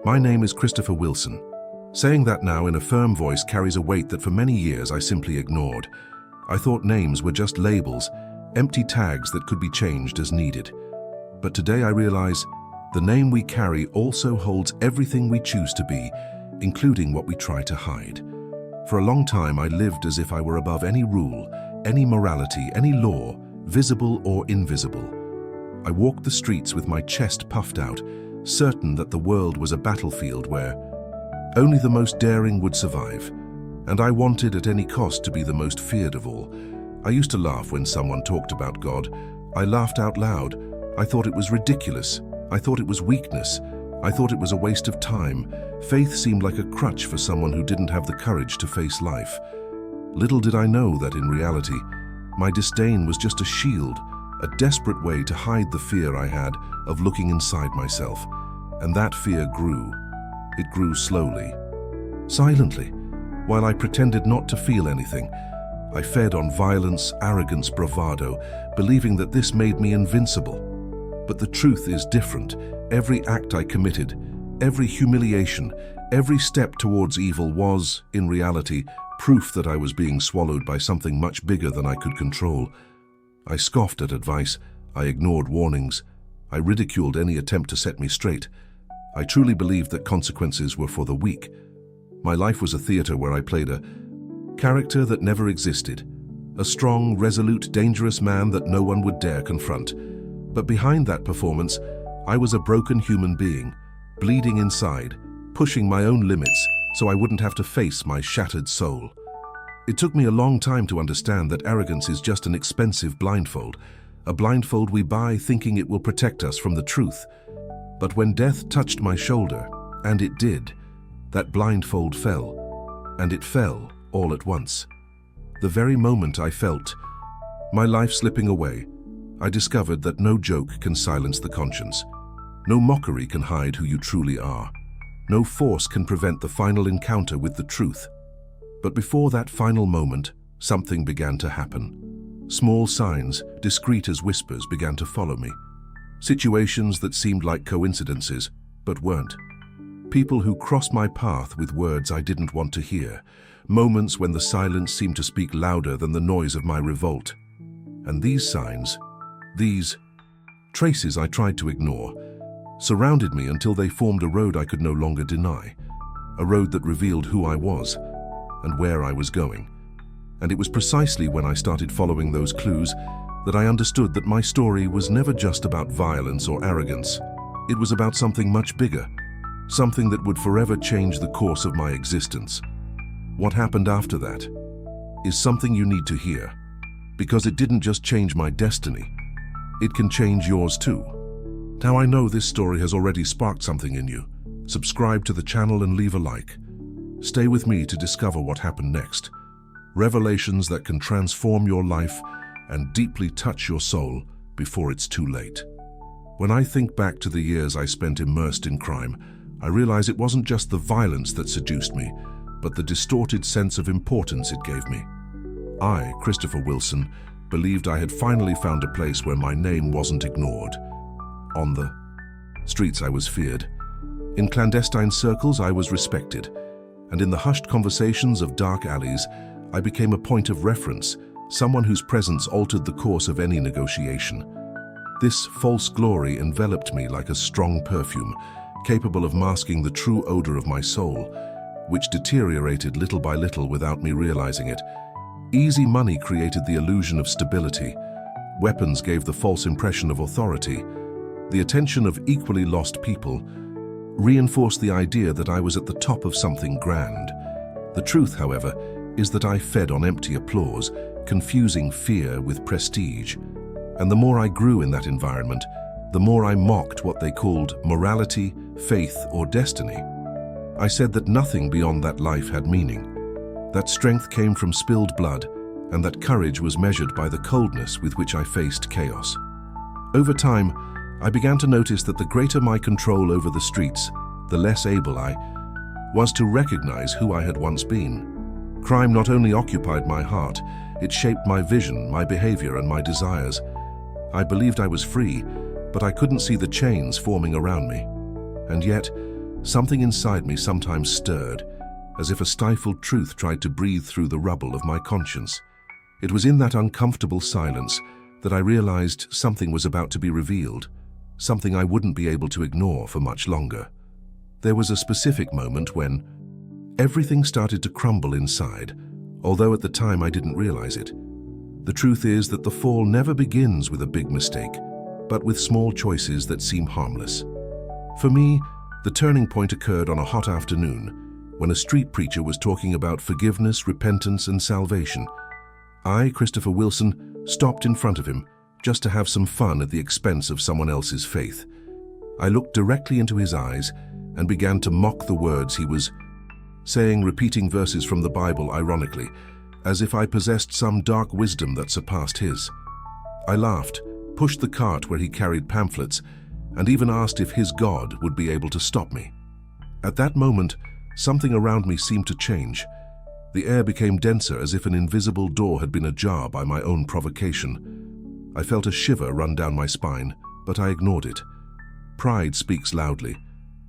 My name is Christopher Wilson. Saying that now in a firm voice carries a weight that for many years I simply ignored. I thought names were just labels, empty tags that could be changed as needed. But today I realize the name we carry also holds everything we choose to be, including what we try to hide. For a long time I lived as if I were above any rule, any morality, any law, visible or invisible. I walked the streets with my chest puffed out, certain that the world was a battlefield where only the most daring would survive, and I wanted at any cost to be the most feared of all. I used to laugh when someone talked about God. I laughed out loud. I thought it was ridiculous. I thought it was weakness. I thought it was a waste of time. Faith seemed like a crutch for someone who didn't have the courage to face life. Little did I know that in reality, my disdain was just a shield, a desperate way to hide the fear I had of looking inside myself. And that fear grew. It grew slowly, silently. While I pretended not to feel anything, I fed on violence, arrogance, bravado, believing that this made me invincible. But the truth is different. Every act I committed, every humiliation, every step towards evil was, in reality, proof that I was being swallowed by something much bigger than I could control. I scoffed at advice. I ignored warnings. I ridiculed any attempt to set me straight. I truly believed that consequences were for the weak. My life was a theater where I played a character that never existed, a strong, resolute, dangerous man that no one would dare confront. But behind that performance, I was a broken human being, bleeding inside, pushing my own limits so I wouldn't have to face my shattered soul. It took me a long time to understand that arrogance is just an expensive blindfold, a blindfold we buy thinking it will protect us from the truth. But when death touched my shoulder, and it did, that blindfold fell, and it fell all at once. The very moment I felt my life slipping away, I discovered that no joke can silence the conscience. No mockery can hide who you truly are. No force can prevent the final encounter with the truth. But before that final moment, something began to happen. Small signs, discreet as whispers, began to follow me. Situations that seemed like coincidences, but weren't. People who crossed my path with words I didn't want to hear. Moments when the silence seemed to speak louder than the noise of my revolt. And these signs, these traces I tried to ignore, surrounded me until they formed a road I could no longer deny. A road that revealed who I was and where I was going. And it was precisely when I started following those clues that I understood that my story was never just about violence or arrogance. It was about something much bigger, something that would forever change the course of my existence. What happened after that is something you need to hear, because it didn't just change my destiny, it can change yours too. Now I know this story has already sparked something in you. Subscribe to the channel and leave a like. Stay with me to discover what happened next. Revelations that can transform your life and deeply touch your soul before it's too late. When I think back to the years I spent immersed in crime, I realize it wasn't just the violence that seduced me, but the distorted sense of importance it gave me. I, Christopher Wilson, believed I had finally found a place where my name wasn't ignored. On the streets I was feared. In clandestine circles I was respected. And in the hushed conversations of dark alleys, I became a point of reference, someone whose presence altered the course of any negotiation. This false glory enveloped me like a strong perfume, capable of masking the true odor of my soul, which deteriorated little by little without me realizing it. Easy money created the illusion of stability. Weapons gave the false impression of authority. The attention of equally lost people reinforced the idea that I was at the top of something grand. The truth, however, is that I fed on empty applause, confusing fear with prestige. And the more I grew in that environment, the more I mocked what they called morality, faith, or destiny. I said that nothing beyond that life had meaning, that strength came from spilled blood, and that courage was measured by the coldness with which I faced chaos. Over time, I began to notice that the greater my control over the streets, the less able I was to recognize who I had once been. Crime not only occupied my heart, it shaped my vision, my behavior, and my desires. I believed I was free, but I couldn't see the chains forming around me. And yet, something inside me sometimes stirred, as if a stifled truth tried to breathe through the rubble of my conscience. It was in that uncomfortable silence that I realized something was about to be revealed, something I wouldn't be able to ignore for much longer. There was a specific moment when everything started to crumble inside, although at the time I didn't realize it. The truth is that the fall never begins with a big mistake, but with small choices that seem harmless. For me, the turning point occurred on a hot afternoon when a street preacher was talking about forgiveness, repentance, and salvation. I, Christopher Wilson, stopped in front of him just to have some fun at the expense of someone else's faith. I looked directly into his eyes and began to mock the words he was saying, repeating verses from the Bible ironically, as if I possessed some dark wisdom that surpassed his. I laughed, pushed the cart where he carried pamphlets, and even asked if his God would be able to stop me. At that moment, something around me seemed to change. The air became denser, as if an invisible door had been ajar by my own provocation. I felt a shiver run down my spine, but I ignored it. Pride speaks loudly.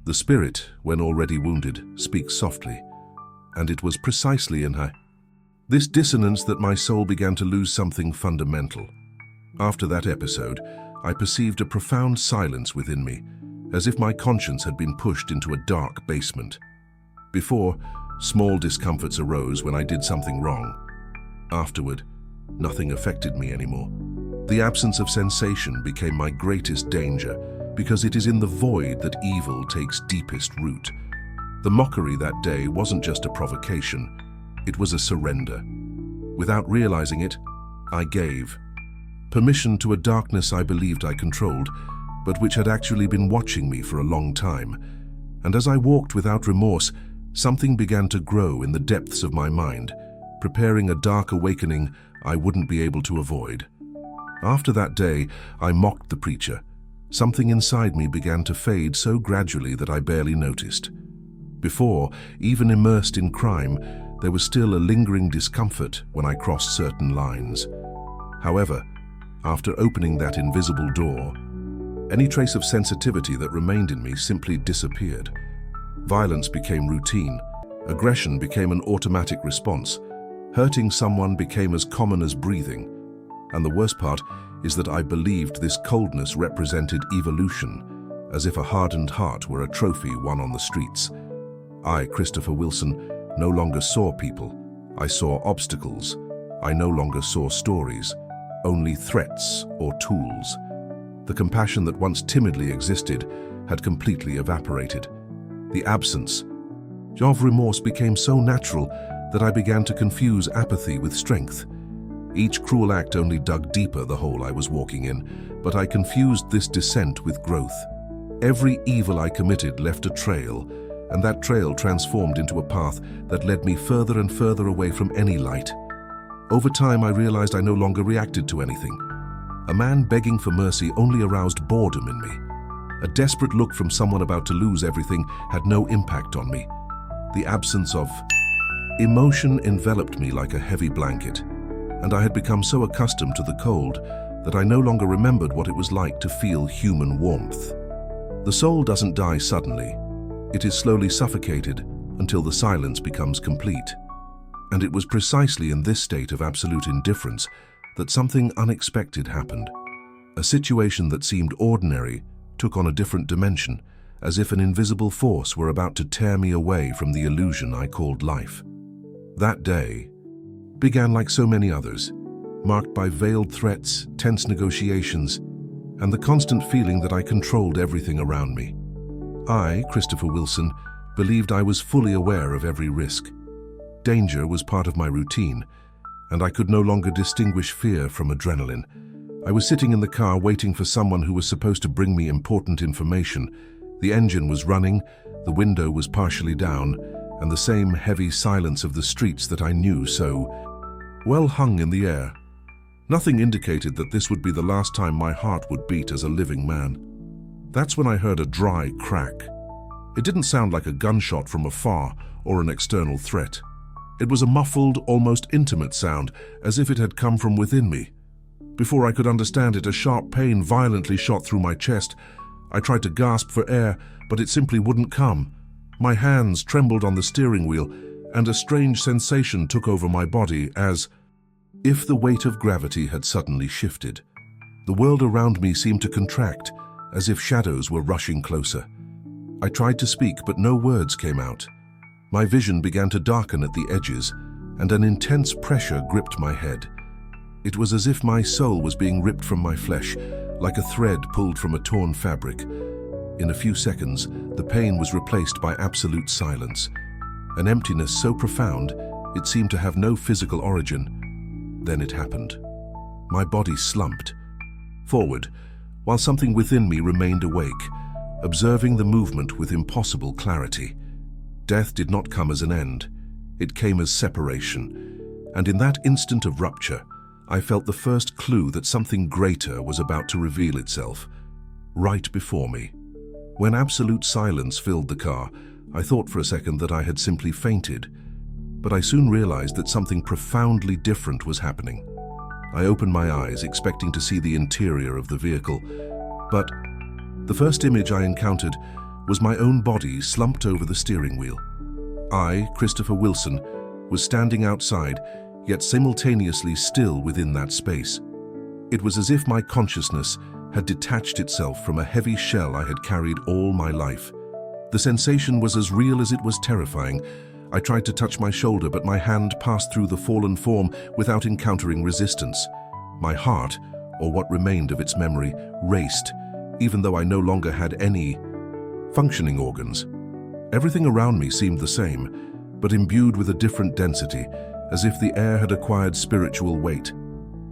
The spirit, when already wounded, speaks softly. And it was precisely in this dissonance that my soul began to lose something fundamental. After that episode, I perceived a profound silence within me, as if my conscience had been pushed into a dark basement. Before, small discomforts arose when I did something wrong. Afterward, nothing affected me anymore. The absence of sensation became my greatest danger, because it is in the void that evil takes deepest root. The mockery that day wasn't just a provocation, it was a surrender. Without realizing it, I gave permission to a darkness I believed I controlled, but which had actually been watching me for a long time. And as I walked without remorse, something began to grow in the depths of my mind, preparing a dark awakening I wouldn't be able to avoid. After that day, I mocked the preacher. Something inside me began to fade so gradually that I barely noticed. Before, even immersed in crime, there was still a lingering discomfort when I crossed certain lines. However, after opening that invisible door, any trace of sensitivity that remained in me simply disappeared. Violence became routine. Aggression became an automatic response. Hurting someone became as common as breathing. And the worst part is that I believed this coldness represented evolution, as if a hardened heart were a trophy won on the streets. I, Christopher Wilson, no longer saw people. I saw obstacles. I no longer saw stories, only threats or tools. The compassion that once timidly existed had completely evaporated. The absence of remorse became so natural that I began to confuse apathy with strength. Each cruel act only dug deeper the hole I was walking in, but I confused this descent with growth. Every evil I committed left a trail, and that trail transformed into a path that led me further and further away from any light. Over time, I realized I no longer reacted to anything. A man begging for mercy only aroused boredom in me. A desperate look from someone about to lose everything had no impact on me. The absence of emotion enveloped me like a heavy blanket, and I had become so accustomed to the cold that I no longer remembered what it was like to feel human warmth. The soul doesn't die suddenly. It is slowly suffocated until the silence becomes complete. And it was precisely in this state of absolute indifference that something unexpected happened. A situation that seemed ordinary took on a different dimension, as if an invisible force were about to tear me away from the illusion I called life. That day began like so many others, marked by veiled threats, tense negotiations, and the constant feeling that I controlled everything around me. I, Christopher Wilson, believed I was fully aware of every risk. Danger was part of my routine, and I could no longer distinguish fear from adrenaline. I was sitting in the car waiting for someone who was supposed to bring me important information. The engine was running, the window was partially down, and the same heavy silence of the streets that I knew so well hung in the air. Nothing indicated that this would be the last time my heart would beat as a living man. That's when I heard a dry crack. It didn't sound like a gunshot from afar or an external threat. It was a muffled, almost intimate sound, as if it had come from within me. Before I could understand it, a sharp pain violently shot through my chest. I tried to gasp for air, but it simply wouldn't come. My hands trembled on the steering wheel, and a strange sensation took over my body as if the weight of gravity had suddenly shifted. The world around me seemed to contract, as if shadows were rushing closer. I tried to speak, but no words came out. My vision began to darken at the edges, and an intense pressure gripped my head. It was as if my soul was being ripped from my flesh, like a thread pulled from a torn fabric. In a few seconds, the pain was replaced by absolute silence. An emptiness so profound, it seemed to have no physical origin. Then it happened. My body slumped forward, while something within me remained awake, observing the movement with impossible clarity. Death did not come as an end. It came as separation. And in that instant of rupture, I felt the first clue that something greater was about to reveal itself, right before me. When absolute silence filled the car, I thought for a second that I had simply fainted, but I soon realized that something profoundly different was happening. I opened my eyes, expecting to see the interior of the vehicle, but the first image I encountered was my own body slumped over the steering wheel. I, Christopher Wilson, was standing outside, yet simultaneously still within that space. It was as if my consciousness had detached itself from a heavy shell I had carried all my life. The sensation was as real as it was terrifying. I tried to touch my shoulder, but my hand passed through the fallen form without encountering resistance. My heart, or what remained of its memory, raced, even though I no longer had any functioning organs. Everything around me seemed the same, but imbued with a different density, as if the air had acquired spiritual weight.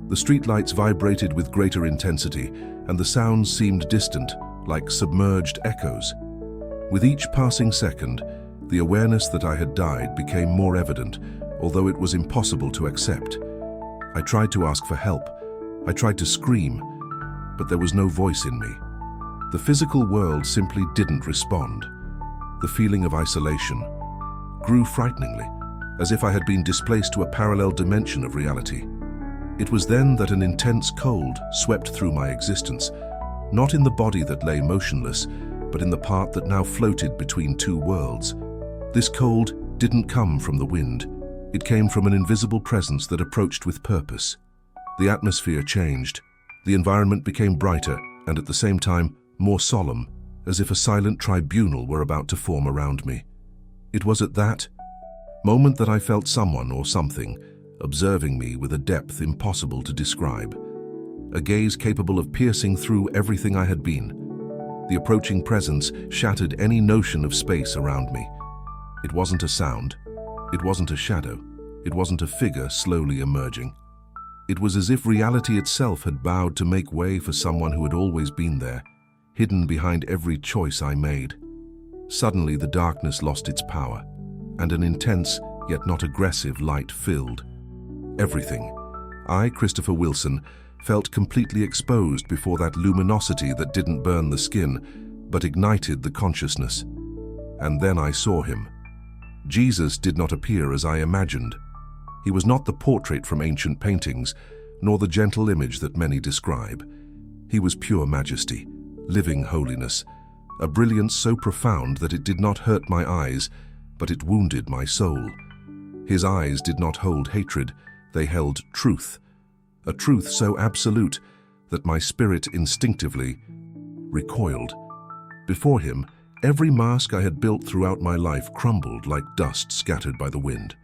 The streetlights vibrated with greater intensity, and the sounds seemed distant, like submerged echoes. With each passing second, the awareness that I had died became more evident, although it was impossible to accept. I tried to ask for help. I tried to scream, but there was no voice in me. The physical world simply didn't respond. The feeling of isolation grew frighteningly, as if I had been displaced to a parallel dimension of reality. It was then that an intense cold swept through my existence, not in the body that lay motionless, but in the part that now floated between two worlds. This cold didn't come from the wind. It came from an invisible presence that approached with purpose. The atmosphere changed. The environment became brighter and at the same time more solemn, as if a silent tribunal were about to form around me. It was at that moment that I felt someone or something observing me with a depth impossible to describe. A gaze capable of piercing through everything I had been. The approaching presence shattered any notion of space around me. It wasn't a sound. It wasn't a shadow. It wasn't a figure slowly emerging. It was as if reality itself had bowed to make way for someone who had always been there, hidden behind every choice I made. Suddenly, the darkness lost its power, and an intense, yet not aggressive light filled everything. I, Christopher Wilson, felt completely exposed before that luminosity that didn't burn the skin, but ignited the consciousness. And then I saw him. Jesus did not appear as I imagined. He was not the portrait from ancient paintings, nor the gentle image that many describe. He was pure majesty, living holiness, a brilliance so profound that it did not hurt my eyes, but it wounded my soul. His eyes did not hold hatred, they held truth, a truth so absolute that my spirit instinctively recoiled. Before him, every mask I had built throughout my life crumbled like dust scattered by the wind.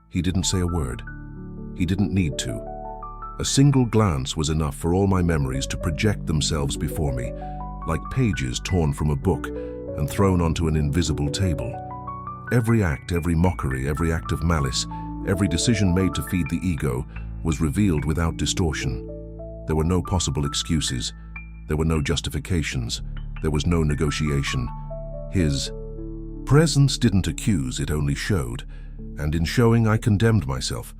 He didn't say a word. He didn't need to. A single glance was enough for all my memories to project themselves before me, like pages torn from a book and thrown onto an invisible table. Every act, every mockery, every act of malice, every decision made to feed the ego was revealed without distortion. There were no possible excuses. There were no justifications. There was no negotiation. His presence didn't accuse, it only showed. And in showing, I condemned myself.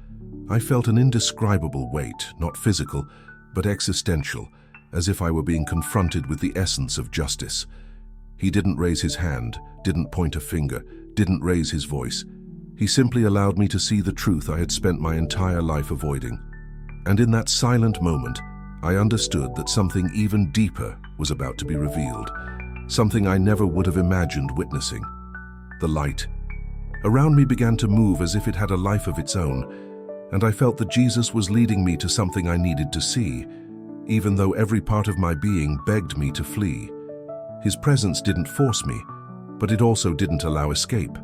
I felt an indescribable weight, not physical, but existential, as if I were being confronted with the essence of justice. He didn't raise his hand, didn't point a finger, didn't raise his voice. He simply allowed me to see the truth I had spent my entire life avoiding. And in that silent moment, I understood that something even deeper was about to be revealed, something I never would have imagined witnessing. the light. Around me began to move as if it had a life of its own, and I felt that Jesus was leading me to something I needed to see, even though every part of my being begged me to flee. His presence didn't force me, but it also didn't allow escape.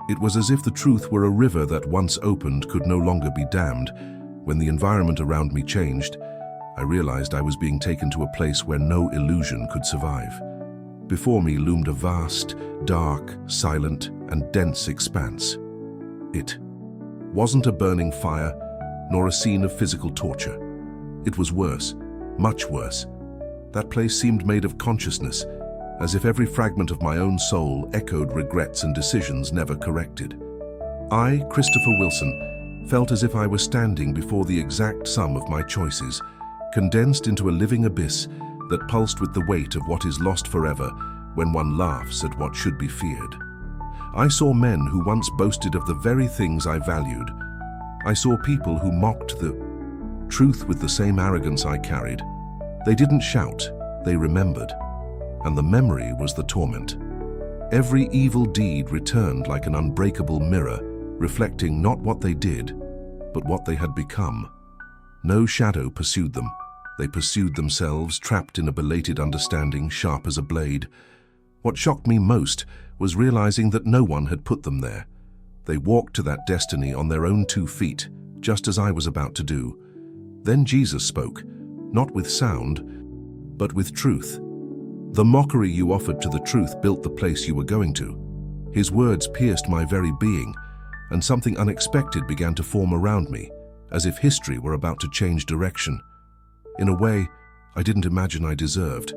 It was as if the truth were a river that once opened could no longer be dammed. When the environment around me changed, I realized I was being taken to a place where no illusion could survive. Before me loomed a vast, dark, silent, and dense expanse. It wasn't a burning fire, nor a scene of physical torture. It was worse, much worse. That place seemed made of consciousness, as if every fragment of my own soul echoed regrets and decisions never corrected. I, Christopher Wilson, felt as if I was standing before the exact sum of my choices, condensed into a living abyss that pulsed with the weight of what is lost forever when one laughs at what should be feared. I saw men who once boasted of the very things I valued. I saw people who mocked the truth with the same arrogance I carried. They didn't shout, they remembered. And the memory was the torment. Every evil deed returned like an unbreakable mirror, reflecting not what they did, but what they had become. No shadow pursued them. They pursued themselves, trapped in a belated understanding, sharp as a blade. What shocked me most was realizing that no one had put them there. They walked to that destiny on their own 2 feet, just as I was about to do. Then Jesus spoke, not with sound, but with truth. The mockery you offered to the truth built the place you were going to. His words pierced my very being, and something unexpected began to form around me, as if history were about to change direction. In a way, I didn't imagine I deserved.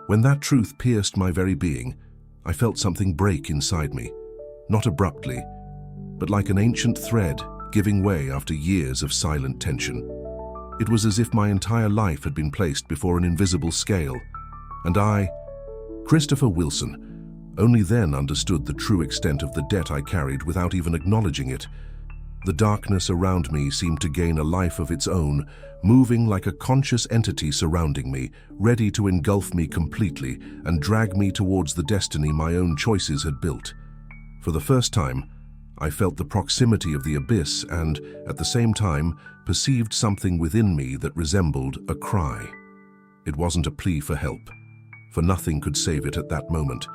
When that truth pierced my very being, I felt something break inside me, not abruptly, but like an ancient thread giving way after years of silent tension. It was as if my entire life had been placed before an invisible scale, and I, Christopher Wilson, only then understood the true extent of the debt I carried without even acknowledging it. The darkness around me seemed to gain a life of its own, moving like a conscious entity surrounding me, ready to engulf me completely and drag me towards the destiny my own choices had built. For the first time, I felt the proximity of the abyss and, at the same time, perceived something within me that resembled a cry. It wasn't a plea for help, for nothing could save it at that moment,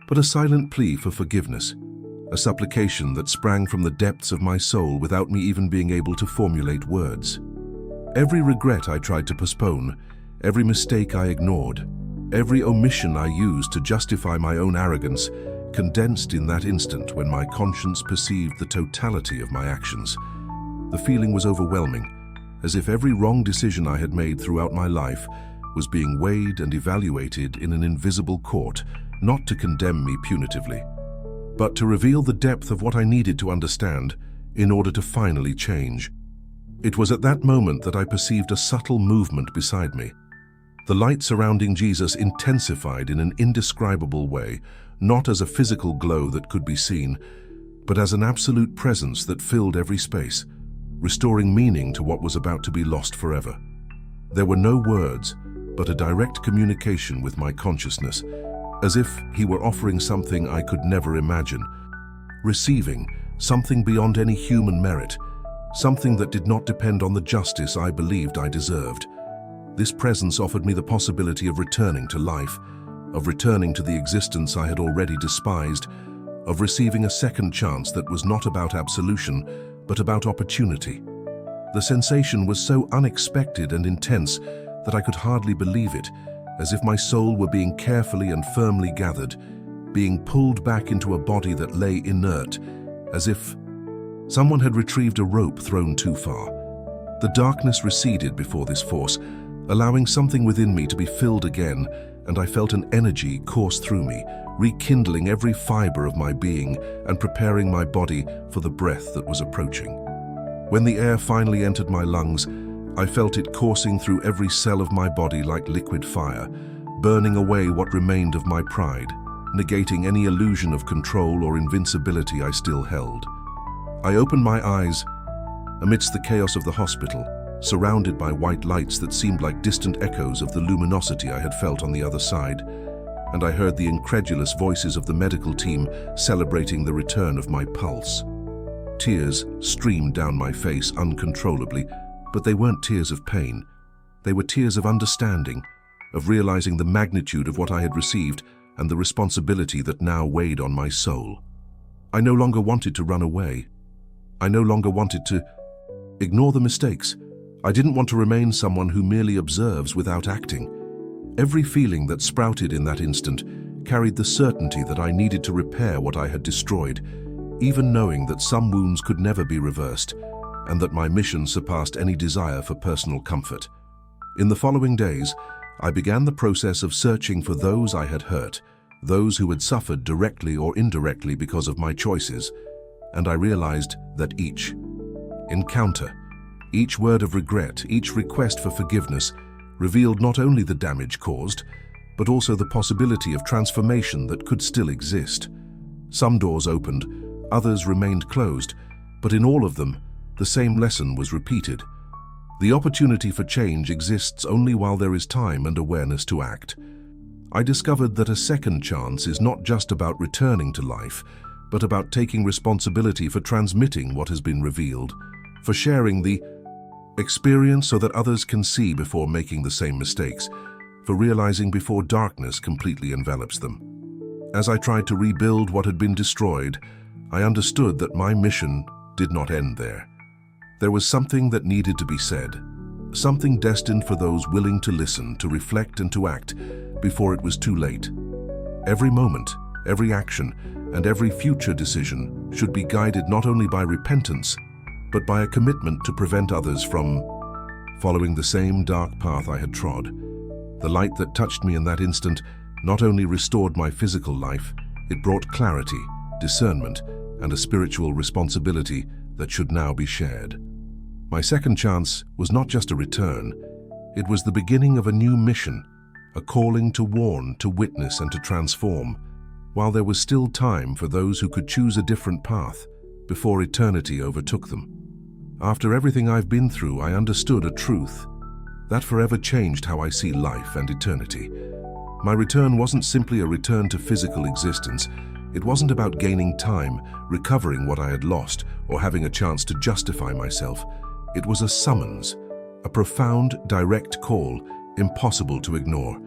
but a silent plea for forgiveness, a supplication that sprang from the depths of my soul without me even being able to formulate words. Every regret I tried to postpone, every mistake I ignored, every omission I used to justify my own arrogance, condensed in that instant when my conscience perceived the totality of my actions. The feeling was overwhelming, as if every wrong decision I had made throughout my life was being weighed and evaluated in an invisible court, not to condemn me punitively, but to reveal the depth of what I needed to understand in order to finally change. It was at that moment that I perceived a subtle movement beside me. The light surrounding Jesus intensified in an indescribable way, not as a physical glow that could be seen, but as an absolute presence that filled every space, restoring meaning to what was about to be lost forever. There were no words, but a direct communication with my consciousness, as if he were offering something I could never imagine, receiving something beyond any human merit, something that did not depend on the justice I believed I deserved. This presence offered me the possibility of returning to life, of returning to the existence I had already despised, of receiving a second chance that was not about absolution, but about opportunity. The sensation was so unexpected and intense that I could hardly believe it, as if my soul were being carefully and firmly gathered, being pulled back into a body that lay inert, as if someone had retrieved a rope thrown too far. The darkness receded before this force, allowing something within me to be filled again, and I felt an energy course through me, rekindling every fiber of my being and preparing my body for the breath that was approaching. When the air finally entered my lungs, I felt it coursing through every cell of my body like liquid fire, burning away what remained of my pride, negating any illusion of control or invincibility I still held. I opened my eyes amidst the chaos of the hospital, surrounded by white lights that seemed like distant echoes of the luminosity I had felt on the other side. and I heard the incredulous voices of the medical team celebrating the return of my pulse. Tears streamed down my face uncontrollably, but they weren't tears of pain. They were tears of understanding, of realizing the magnitude of what I had received and the responsibility that now weighed on my soul. I no longer wanted to run away. I no longer wanted to ignore the mistakes. I didn't want to remain someone who merely observes without acting. Every feeling that sprouted in that instant carried the certainty that I needed to repair what I had destroyed, even knowing that some wounds could never be reversed and that my mission surpassed any desire for personal comfort. In the following days, I began the process of searching for those I had hurt, those who had suffered directly or indirectly because of my choices, and I realized that each encounter, each word of regret, each request for forgiveness revealed not only the damage caused, but also the possibility of transformation that could still exist. Some doors opened, others remained closed, but in all of them, the same lesson was repeated. The opportunity for change exists only while there is time and awareness to act. I discovered that a second chance is not just about returning to life, but about taking responsibility for transmitting what has been revealed, for sharing the experience so that others can see before making the same mistakes, for realizing before darkness completely envelops them. As I tried to rebuild what had been destroyed, I understood that my mission did not end there. There was something that needed to be said, something destined for those willing to listen, to reflect and to act before it was too late. Every moment, every action, and every future decision should be guided not only by repentance, but by a commitment to prevent others from following the same dark path I had trod. The light that touched me in that instant not only restored my physical life, it brought clarity, discernment, and a spiritual responsibility that should now be shared. My second chance was not just a return, it was the beginning of a new mission, a calling to warn, to witness, and to transform, while there was still time for those who could choose a different path before eternity overtook them. After everything I've been through, I understood a truth that forever changed how I see life and eternity. My return wasn't simply a return to physical existence. It wasn't about gaining time, recovering what I had lost, or having a chance to justify myself. It was a summons, a profound, direct call, impossible to ignore.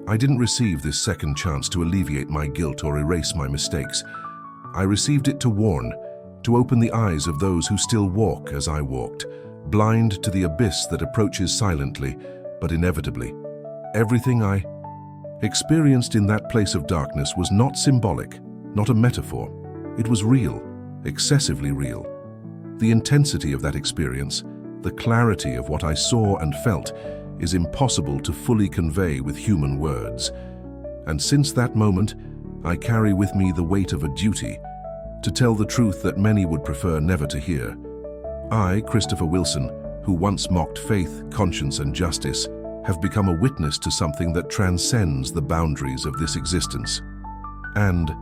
I didn't receive this second chance to alleviate my guilt or erase my mistakes. I received it to warn, to open the eyes of those who still walk as I walked, blind to the abyss that approaches silently, but inevitably. Everything I experienced in that place of darkness was not symbolic, not a metaphor. It was real, excessively real. The intensity of that experience, the clarity of what I saw and felt, is impossible to fully convey with human words. And since that moment, I carry with me the weight of a duty to tell the truth that many would prefer never to hear. I, Christopher Wilson, who once mocked faith, conscience, and justice, have become a witness to something that transcends the boundaries of this existence. And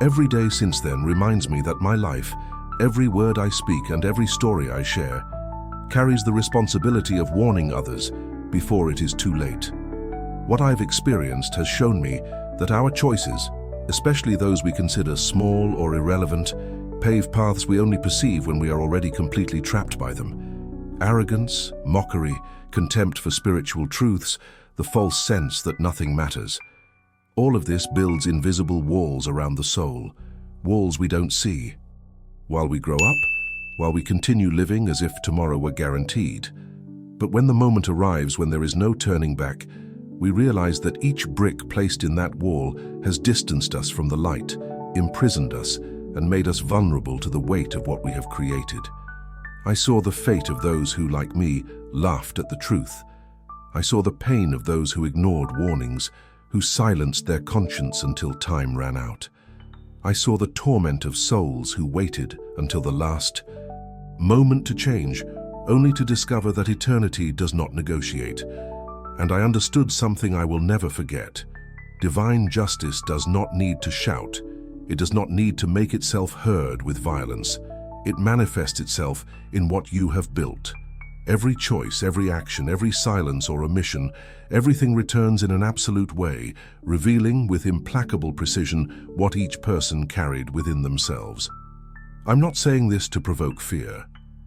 every day since then reminds me that my life, every word I speak and every story I share, carries the responsibility of warning others before it is too late. What I've experienced has shown me that our choices, especially those we consider small or irrelevant, pave paths we only perceive when we are already completely trapped by them. Arrogance, mockery, contempt for spiritual truths, the false sense that nothing matters. All of this builds invisible walls around the soul, walls we don't see. While we grow up, while we continue living as if tomorrow were guaranteed. But when the moment arrives when there is no turning back, we realize that each brick placed in that wall has distanced us from the light, imprisoned us, and made us vulnerable to the weight of what we have created. I saw the fate of those who, like me, laughed at the truth. I saw the pain of those who ignored warnings, who silenced their conscience until time ran out. I saw the torment of souls who waited until the last moment to change, only to discover that eternity does not negotiate. And I understood something I will never forget. Divine justice does not need to shout. It does not need to make itself heard with violence. It manifests itself in what you have built. Every choice, every action, every silence or omission, everything returns in an absolute way, revealing with implacable precision what each person carried within themselves. I'm not saying this to provoke fear.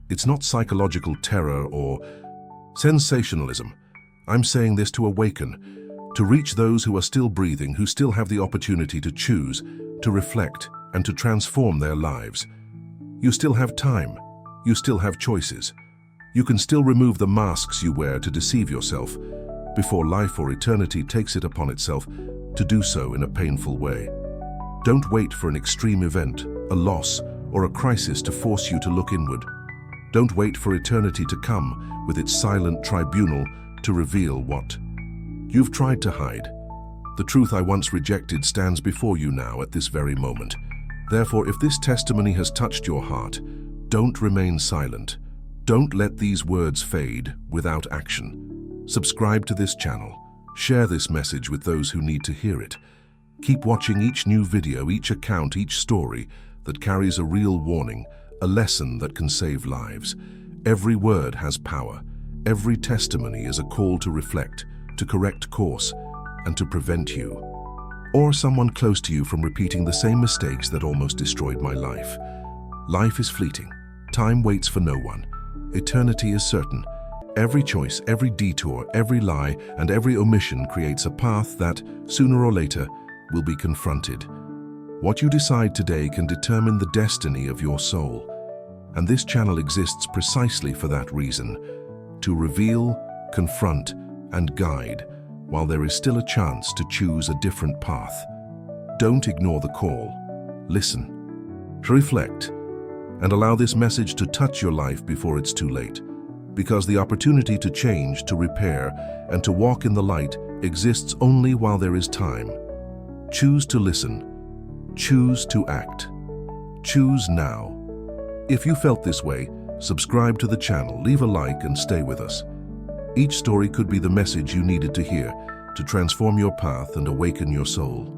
It's not psychological terror or sensationalism. I'm saying this to awaken, to reach those who are still breathing, who still have the opportunity to choose, to reflect, and to transform their lives. You still have time. You still have choices. You can still remove the masks you wear to deceive yourself before life or eternity takes it upon itself to do so in a painful way. Don't wait for an extreme event, a loss, or a crisis to force you to look inward. Don't wait for eternity to come with its silent tribunal to reveal what you've tried to hide. The truth I once rejected stands before you now at this very moment. Therefore, if this testimony has touched your heart, don't remain silent. Don't let these words fade without action. Subscribe to this channel. Share this message with those who need to hear it. Keep watching each new video, each account, each story that carries a real warning, a lesson that can save lives. Every word has power. Every testimony is a call to reflect, to correct course, and to prevent you or someone close to you from repeating the same mistakes that almost destroyed my life. Life is fleeting. Time waits for no one. Eternity is certain. Every choice, every detour, every lie, and every omission creates a path that, sooner or later, will be confronted. What you decide today can determine the destiny of your soul. And this channel exists precisely for that reason, to reveal, confront, and guide, while there is still a chance to choose a different path. Don't ignore the call. Listen. Reflect. And allow this message to touch your life before it's too late. Because the opportunity to change, to repair, and to walk in the light exists only while there is time. Choose to listen. Choose to act. Choose now. If you felt this way, subscribe to the channel, leave a like, and stay with us. Each story could be the message you needed to hear to transform your path and awaken your soul.